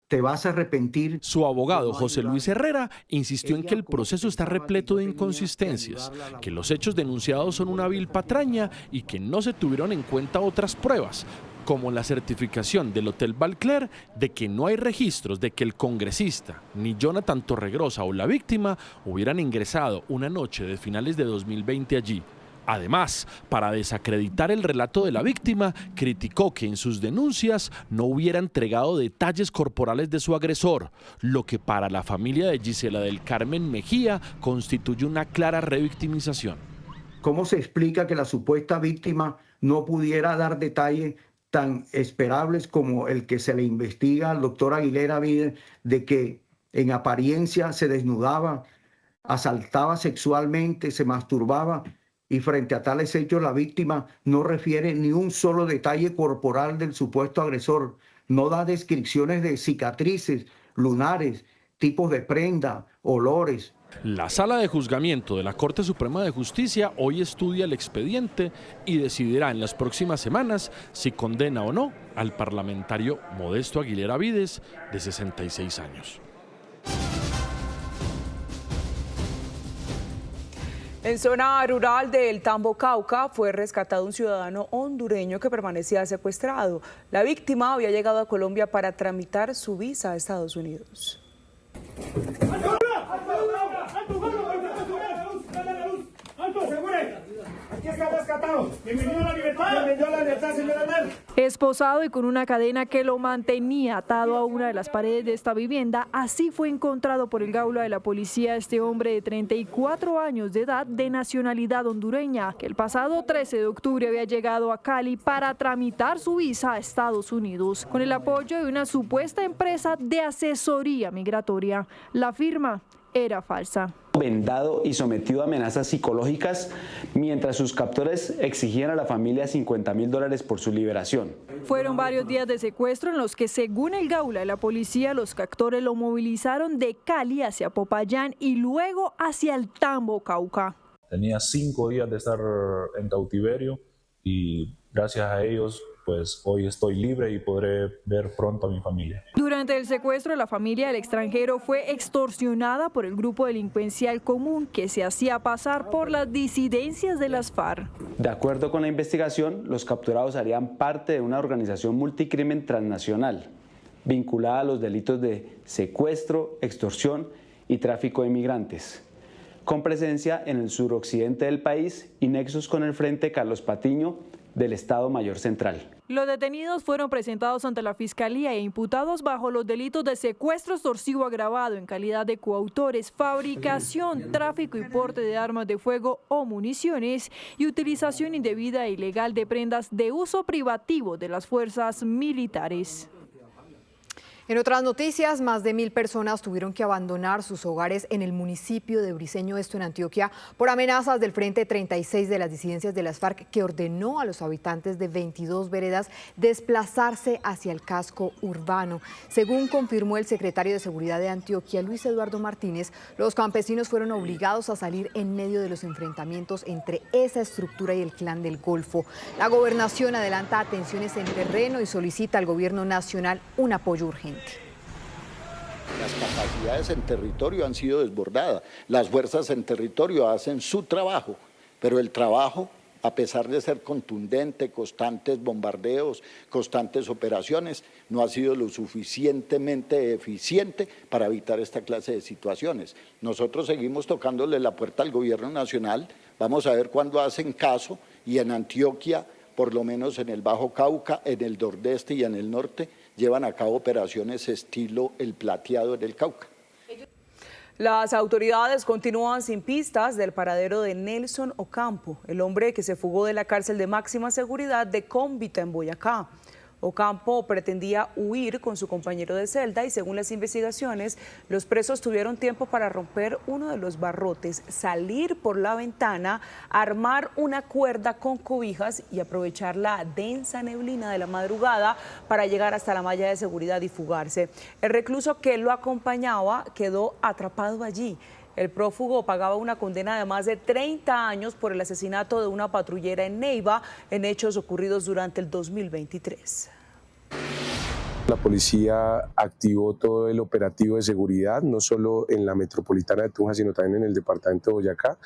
¿Te vas a arrepentir? Su abogado, José Luis Herrera, insistió en que el proceso está repleto de inconsistencias, que los hechos denunciados son una vil patraña y que no se tuvieron en cuenta otras pruebas, como la certificación del Hotel Balcler de que no hay registros de que el congresista, ni Jonathan Torregrosa o la víctima hubieran ingresado una noche de finales de 2020 allí. Además, para desacreditar el relato de la víctima, criticó que en sus denuncias no hubiera entregado detalles corporales de su agresor, lo que para la familia de Gisela del Carmen Mejía constituye una clara revictimización. ¿Cómo se explica que la supuesta víctima no pudiera dar detalles tan esperables como el que se le investiga al doctor Aguilera Vides, de que en apariencia se desnudaba, asaltaba sexualmente, se masturbaba? Y frente a tales hechos, la víctima no refiere ni un solo detalle corporal del supuesto agresor, no da descripciones de cicatrices, lunares, tipos de prenda, olores. La Sala de Juzgamiento de la Corte Suprema de Justicia hoy estudia el expediente y decidirá en las próximas semanas si condena o no al parlamentario Modesto Aguilera Vides, de 66 años. En zona rural del Tambo, Cauca, fue rescatado un ciudadano hondureño que permanecía secuestrado. La víctima había llegado a Colombia para tramitar su visa a Estados Unidos. Aquí están rescatados. Bienvenido a la libertad. Bienvenido a la libertad, señora Hernán. Esposado y con una cadena que lo mantenía atado a una de las paredes de esta vivienda, así fue encontrado por el Gaula de la policía este hombre de 34 años de edad de nacionalidad hondureña, que el pasado 13 de octubre había llegado a Cali para tramitar su visa a Estados Unidos, con el apoyo de una supuesta empresa de asesoría migratoria. La firma era falsa. Vendado y sometido a amenazas psicológicas mientras sus captores exigían a la familia $50.000 por su liberación. Fueron varios días de secuestro en los que, según el Gaula de la policía, los captores lo movilizaron de Cali hacia Popayán y luego hacia el Tambo, Cauca. Tenía 5 días de estar en cautiverio y gracias a ellos pues hoy estoy libre y podré ver pronto a mi familia. Durante el secuestro, la familia del extranjero fue extorsionada por el grupo delincuencial común que se hacía pasar por las disidencias de las FARC. De acuerdo con la investigación, los capturados harían parte de una organización multicrimen transnacional vinculada a los delitos de secuestro, extorsión y tráfico de migrantes, con presencia en el suroccidente del país y nexos con el Frente Carlos Patiño del Estado Mayor Central. Los detenidos fueron presentados ante la Fiscalía e imputados bajo los delitos de secuestro extorsivo agravado en calidad de coautores, fabricación, tráfico y porte de armas de fuego o municiones y utilización indebida e ilegal de prendas de uso privativo de las fuerzas militares. En otras noticias, más de 1.000 personas tuvieron que abandonar sus hogares en el municipio de Briceño, esto en Antioquia, por amenazas del Frente 36 de las disidencias de las FARC, que ordenó a los habitantes de 22 veredas desplazarse hacia el casco urbano. Según confirmó el secretario de Seguridad de Antioquia, Luis Eduardo Martínez, los campesinos fueron obligados a salir en medio de los enfrentamientos entre esa estructura y el Clan del Golfo. La gobernación adelanta atenciones en terreno y solicita al gobierno nacional un apoyo urgente. Las capacidades en territorio han sido desbordadas. Las fuerzas en territorio hacen su trabajo, pero el trabajo, a pesar de ser contundente, constantes bombardeos, constantes operaciones, no ha sido lo suficientemente eficiente para evitar esta clase de situaciones. Nosotros seguimos tocándole la puerta al gobierno nacional, vamos a ver cuándo hacen caso, y en Antioquia, por lo menos en el Bajo Cauca, en el Nordeste y en el Norte, llevan a cabo operaciones estilo el Plateado en el Cauca. Las autoridades continúan sin pistas del paradero de Nelson Ocampo, el hombre que se fugó de la cárcel de máxima seguridad de Cómbita en Boyacá. Ocampo pretendía huir con su compañero de celda y, según las investigaciones, los presos tuvieron tiempo para romper uno de los barrotes, salir por la ventana, armar una cuerda con cobijas y aprovechar la densa neblina de la madrugada para llegar hasta la malla de seguridad y fugarse. El recluso que lo acompañaba quedó atrapado allí. El prófugo pagaba una condena de más de 30 años por el asesinato de una patrullera en Neiva en hechos ocurridos durante el 2023. La policía activó todo el operativo de seguridad, no solo en la metropolitana de Tunja, sino también en el departamento de Boyacá.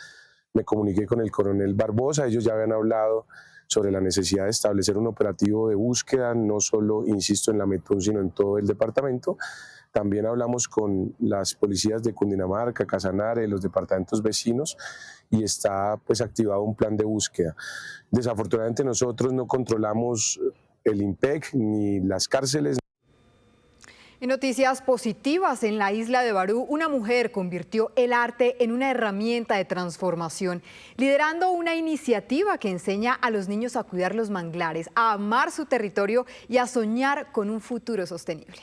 Me comuniqué con el coronel Barbosa, ellos ya habían hablado sobre la necesidad de establecer un operativo de búsqueda, no solo, insisto, en la Metún, sino en todo el departamento. También hablamos con las policías de Cundinamarca, Casanare, los departamentos vecinos, y está pues activado un plan de búsqueda. Desafortunadamente nosotros no controlamos el IMPEC ni las cárceles. En noticias positivas, en la isla de Barú, una mujer convirtió el arte en una herramienta de transformación, liderando una iniciativa que enseña a los niños a cuidar los manglares, a amar su territorio y a soñar con un futuro sostenible.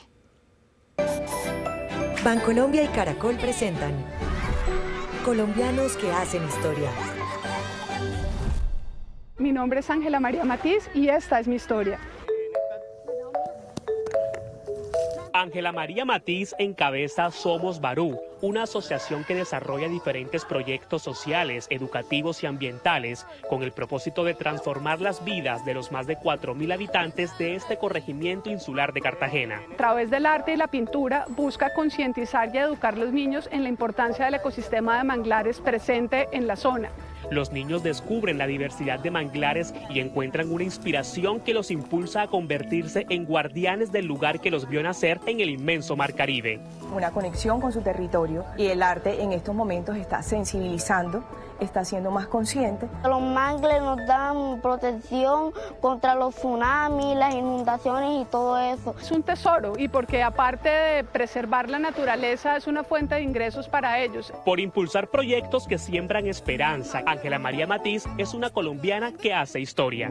Bancolombia y Caracol presentan Colombianos que hacen historia. Mi nombre es Ángela María Matiz y esta es mi historia. Ángela María Matiz encabeza Somos Barú, una asociación que desarrolla diferentes proyectos sociales, educativos y ambientales con el propósito de transformar las vidas de los más de 4.000 habitantes de este corregimiento insular de Cartagena. A través del arte y la pintura busca concientizar y educar a los niños en la importancia del ecosistema de manglares presente en la zona. Los niños descubren la diversidad de manglares y encuentran una inspiración que los impulsa a convertirse en guardianes del lugar que los vio nacer en el inmenso Mar Caribe. Una conexión con su territorio, y el arte en estos momentos está sensibilizando está siendo más consciente. Los mangles nos dan protección contra los tsunamis, las inundaciones y todo eso. Es un tesoro y porque aparte de preservar la naturaleza es una fuente de ingresos para ellos. Por impulsar proyectos que siembran esperanza, Ángela María Matiz es una colombiana que hace historia.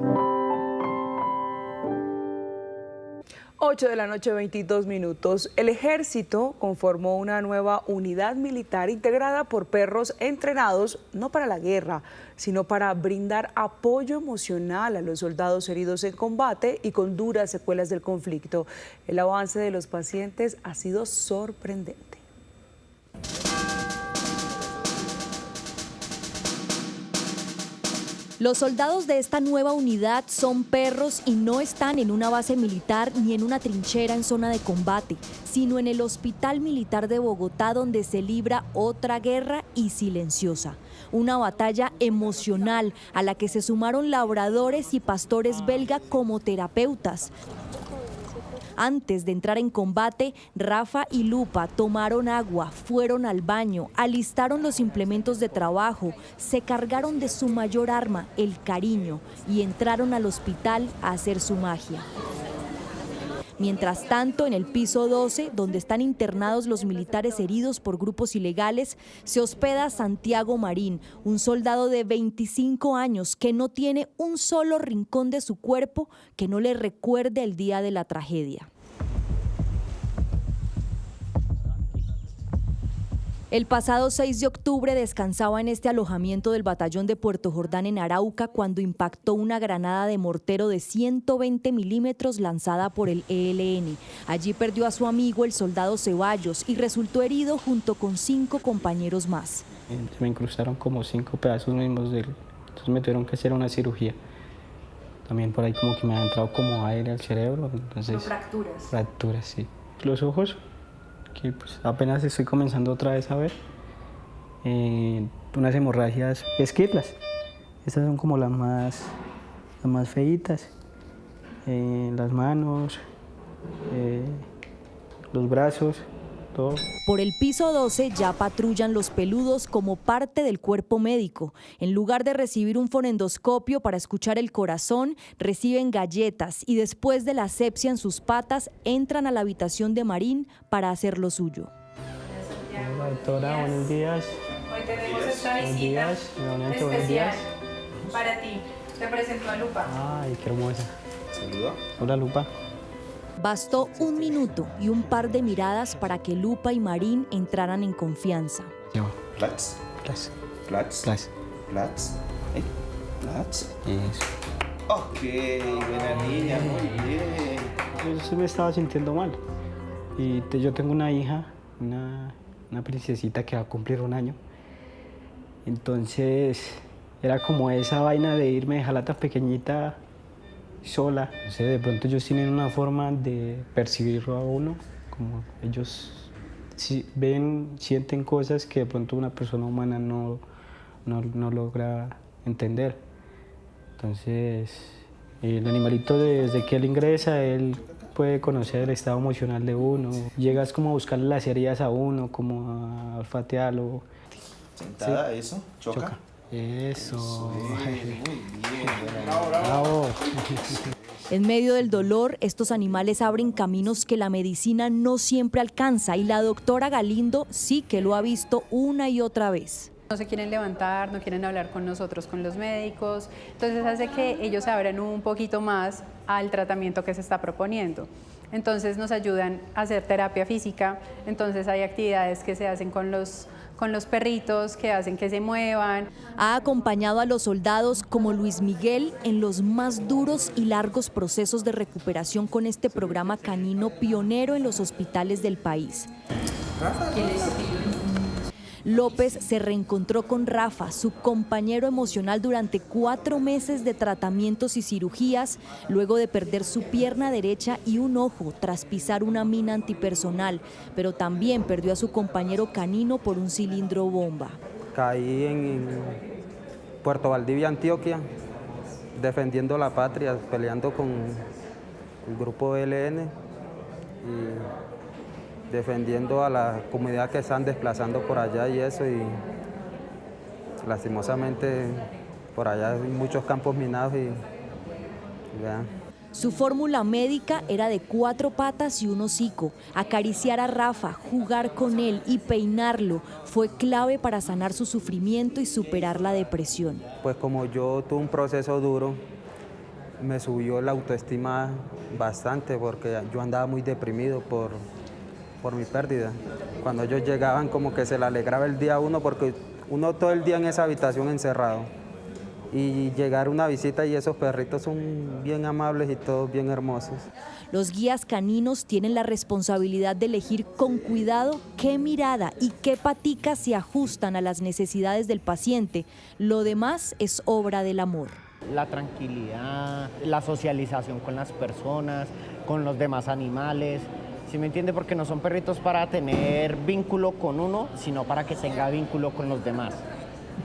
8 de la noche, 22 minutos. El ejército conformó una nueva unidad militar integrada por perros entrenados no para la guerra, sino para brindar apoyo emocional a los soldados heridos en combate y con duras secuelas del conflicto. El avance de los pacientes ha sido sorprendente. Los soldados de esta nueva unidad son perros y no están en una base militar ni en una trinchera en zona de combate, sino en el Hospital Militar de Bogotá, donde se libra otra guerra y silenciosa. Una batalla emocional a la que se sumaron labradores y pastores belga como terapeutas. Antes de entrar en combate, Rafa y Lupa tomaron agua, fueron al baño, alistaron los implementos de trabajo, se cargaron de su mayor arma, el cariño, y entraron al hospital a hacer su magia. Mientras tanto, en el piso 12, donde están internados los militares heridos por grupos ilegales, se hospeda Santiago Marín, un soldado de 25 años que no tiene un solo rincón de su cuerpo que no le recuerde el día de la tragedia. El pasado 6 de octubre descansaba en este alojamiento del batallón de Puerto Jordán en Arauca cuando impactó una granada de mortero de 120 milímetros lanzada por el ELN. Allí perdió a su amigo, el soldado Ceballos, y resultó herido junto con 5 compañeros más. Me incrustaron como 5 pedazos mismos entonces me tuvieron que hacer una cirugía. También por ahí como que me ha entrado como aire al cerebro, entonces... ¿Fracturas? Fracturas, sí. Los ojos, que pues apenas estoy comenzando otra vez a ver, unas hemorragias esquirlas. Estas son como las más feitas, las manos, los brazos, todo. Por el piso 12 ya patrullan los peludos como parte del cuerpo médico. En lugar de recibir un fonendoscopio para escuchar el corazón, reciben galletas y después de la asepsia en sus patas, entran a la habitación de Marín para hacer lo suyo. Hola doctora, buenos días. Hoy tenemos esta visita especial para ti. Te presento a Lupa. Ay, qué hermosa. Saluda. Hola Lupa. Bastó un minuto y un par de miradas para que Lupa y Marín entraran en confianza. Platz. Platz. Platz. Platz. Platz. Platz. Eso. Ok, buena niña, muy bien. Yo me estaba sintiendo mal. Y yo tengo una hija, una princesita que va a cumplir 1 año. Entonces era como esa vaina de irme, dejarla tan pequeñita, sola. No sé, de pronto ellos tienen una forma de percibirlo a uno, como ellos ven, sienten cosas que de pronto una persona humana no logra entender. Entonces, el animalito desde que él ingresa, él puede conocer el estado emocional de uno. Llegas como a buscarle las heridas a uno, como a olfatearlo. Sentada, sí. eso, choca. Eso. Muy bien. Bravo. En medio del dolor, estos animales abren caminos que la medicina no siempre alcanza y la doctora Galindo sí que lo ha visto una y otra vez. No se quieren levantar, no quieren hablar con nosotros, con los médicos, entonces hace que ellos se abran un poquito más al tratamiento que se está proponiendo. Entonces nos ayudan a hacer terapia física, entonces hay actividades que se hacen con los perritos que hacen que se muevan. Ha acompañado a los soldados como Luis Miguel en los más duros y largos procesos de recuperación con este programa canino pionero en los hospitales del país. López se reencontró con Rafa, su compañero emocional durante 4 meses de tratamientos y cirugías, luego de perder su pierna derecha y un ojo tras pisar una mina antipersonal, pero también perdió a su compañero canino por un cilindro bomba. Caí en Puerto Valdivia, Antioquia, defendiendo la patria, peleando con el grupo ELN y defendiendo a la comunidad que están desplazando por allá y eso, y lastimosamente por allá hay muchos campos minados y vean. Su fórmula médica era de 4 patas y un hocico. Acariciar a Rafa, jugar con él y peinarlo fue clave para sanar su sufrimiento y superar la depresión. Pues como yo tuve un proceso duro, me subió la autoestima bastante porque yo andaba muy deprimido por mi pérdida. Cuando ellos llegaban como que se le alegraba el día a uno porque uno todo el día en esa habitación encerrado. Y llegar a una visita y esos perritos son bien amables y todos bien hermosos. Los guías caninos tienen la responsabilidad de elegir con cuidado qué mirada y qué patica se ajustan a las necesidades del paciente. Lo demás es obra del amor. La tranquilidad, la socialización con las personas, con los demás animales. ¿Sí me entiende? Porque no son perritos para tener vínculo con uno, sino para que tenga vínculo con los demás.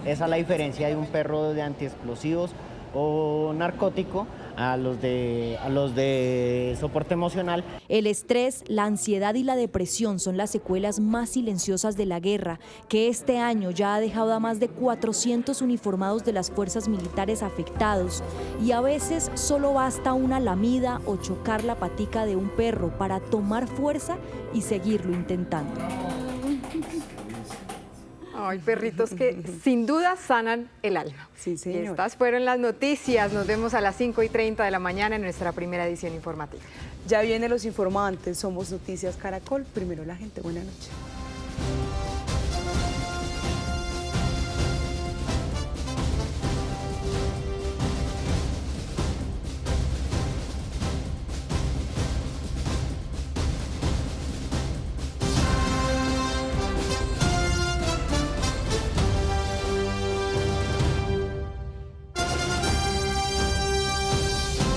Esa es la diferencia de un perro de antiexplosivos o narcótico a los de soporte emocional. El estrés, la ansiedad y la depresión son las secuelas más silenciosas de la guerra, que este año ya ha dejado a más de 400 uniformados de las fuerzas militares afectados. Y a veces solo basta una lamida o chocar la patica de un perro para tomar fuerza y seguirlo intentando. Hay perritos que sin duda sanan el alma. Sí, señor. Estas fueron las noticias. Nos vemos a las 5:30 de la mañana en nuestra primera edición informativa. Ya vienen los informantes. Somos Noticias Caracol. Primero la gente. Buenas noches.